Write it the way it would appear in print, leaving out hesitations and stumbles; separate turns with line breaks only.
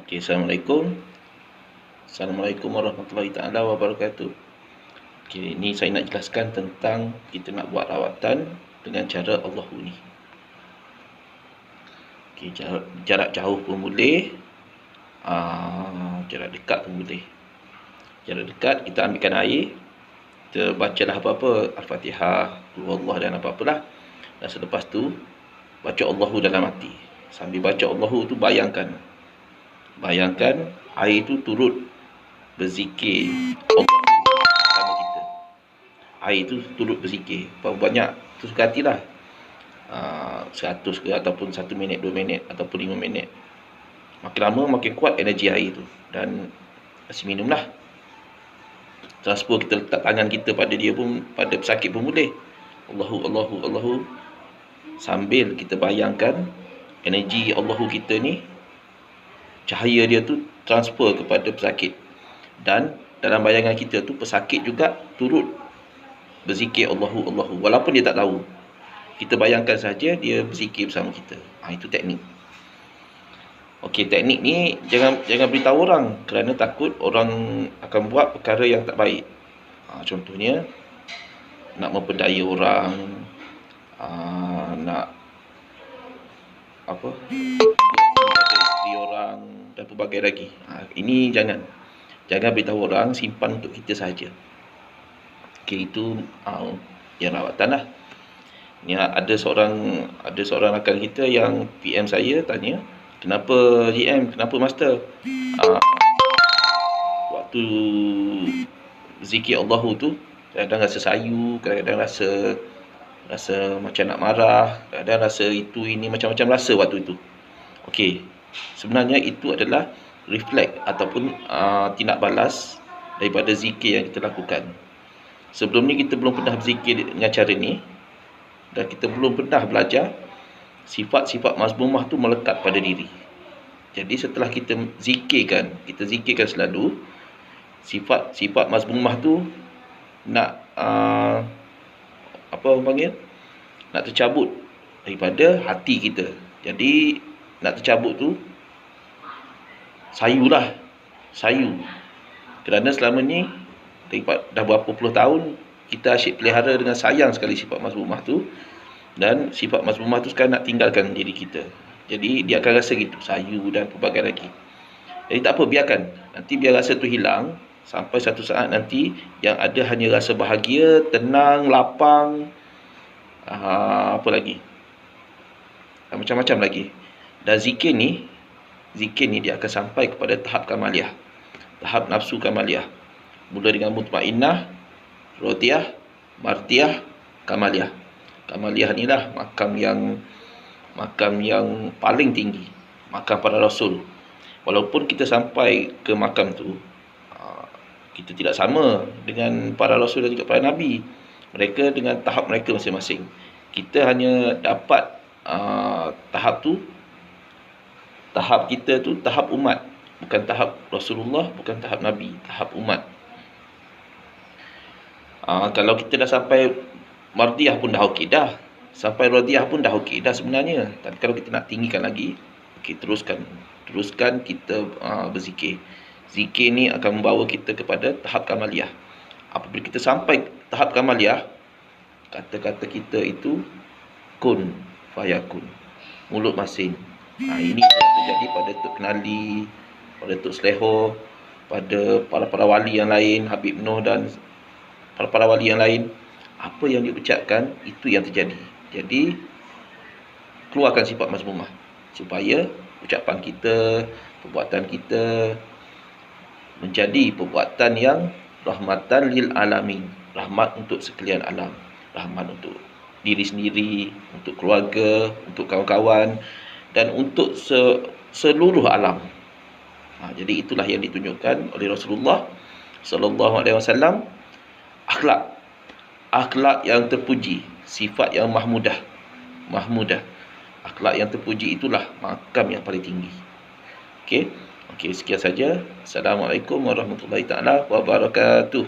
Okey, Assalamualaikum. Assalamualaikum warahmatullahi taala wabarakatuh. Okey, ini saya nak jelaskan tentang kita nak buat rawatan dengan cara Allahu ni. Okey, jarak jauh pun boleh, jarak dekat pun boleh. Jarak dekat kita ambilkan air, kita bacalah apa-apa, Al-Fatihah, Qul Huwallah dan apa-apalah. Dan selepas tu baca Allahu dalam hati. Sambil baca Allahu tu bayangkan air tu turut berzikir Allah sama kita. Air tu turut berzikir. Berapa banyak tu suka hatilah. 100 ke ataupun 1 minit, 2 minit ataupun 5 minit. Makin lama makin kuat energi air tu. Dan kasih minumlah. Transfer kita letak tangan kita pada dia pun, pada pesakit pun boleh. Allahu. Sambil kita bayangkan energi Allahu kita ni, cahaya dia tu transfer kepada pesakit. Dan dalam bayangan kita tu pesakit juga turut berzikir Allahu. Walaupun dia tak tahu. Kita bayangkan saja dia berzikir bersama kita. Itu teknik. Okey, teknik ni jangan beritahu orang kerana takut orang akan buat perkara yang tak baik. Contohnya nak memperdaya orang, nak menjaga isteri orang dan pelbagai lagi. Ini jangan beritahu orang, simpan untuk kita sahaja. Okey, itu yang rawatan lah. Ni ada seorang rakan kita yang PM saya tanya, kenapa GM, kenapa Master? Waktu zikir Allahu tu kadang-kadang rasa sayu, kadang-kadang rasa macam nak marah, kadang-kadang rasa itu ini macam-macam rasa waktu itu. Okey, sebenarnya itu adalah refleks ataupun tindak balas daripada zikir yang kita lakukan. Sebelum ni kita belum pernah berzikir dengan cara ni, dan kita belum pernah belajar sifat-sifat mazmumah tu melekat pada diri. Jadi setelah kita zikirkan selalu, sifat-sifat mazmumah tu nak nak tercabut daripada hati kita. Jadi nak tercabut tu sayu. Kerana selama ni dah berapa puluh tahun kita asyik pelihara dengan sayang sekali sifat mazmumah tu, dan sifat mazmumah tu sekarang nak tinggalkan diri kita. Jadi dia akan rasa gitu, sayu dan pelbagai lagi. Jadi tak apa, biarkan. Nanti biar rasa tu hilang, sampai satu saat nanti yang ada hanya rasa bahagia, tenang, lapang, apa lagi, macam-macam lagi. Dan zikir ni dia akan sampai kepada tahap kamaliyah, tahap nafsu kamaliyah. Mula dengan mutmainnah, rodiyah, mardiyah, kamaliyah. Kamaliyah inilah makam yang paling tinggi, makam para rasul. Walaupun kita sampai ke makam tu, kita tidak sama dengan para rasul dan juga para nabi. Mereka dengan tahap mereka masing-masing. Kita hanya dapat tahap kita tu tahap umat, bukan tahap Rasulullah, bukan tahap nabi, tahap umat. Kalau kita dah sampai mardiyah pun dah okey dah, sampai radiyah pun dah okey dah sebenarnya. Tapi kalau kita nak tinggikan lagi, okey, teruskan kita berzikir. Zikir ni akan membawa kita kepada tahap kamaliyah. Apabila kita sampai tahap kamaliyah, kata-kata kita itu kun fayakun, mulut masin. Ini yang terjadi pada Tok Kenali, pada Tok Sleho, pada para wali yang lain, Habib Noh dan para wali yang lain. Apa yang diucapkan itu yang terjadi. Jadi keluarkan sifat mazmumah supaya ucapan kita, perbuatan kita menjadi perbuatan yang rahmatan lil alamin, rahmat untuk sekalian alam, rahmat untuk diri sendiri, untuk keluarga, untuk kawan-kawan dan untuk seluruh alam. Jadi itulah yang ditunjukkan oleh Rasulullah sallallahu alaihi wasallam, akhlak yang terpuji, sifat yang mahmudah. Akhlak yang terpuji itulah makam yang paling tinggi. Okey, sekian saja. Assalamualaikum warahmatullahi taala wabarakatuh.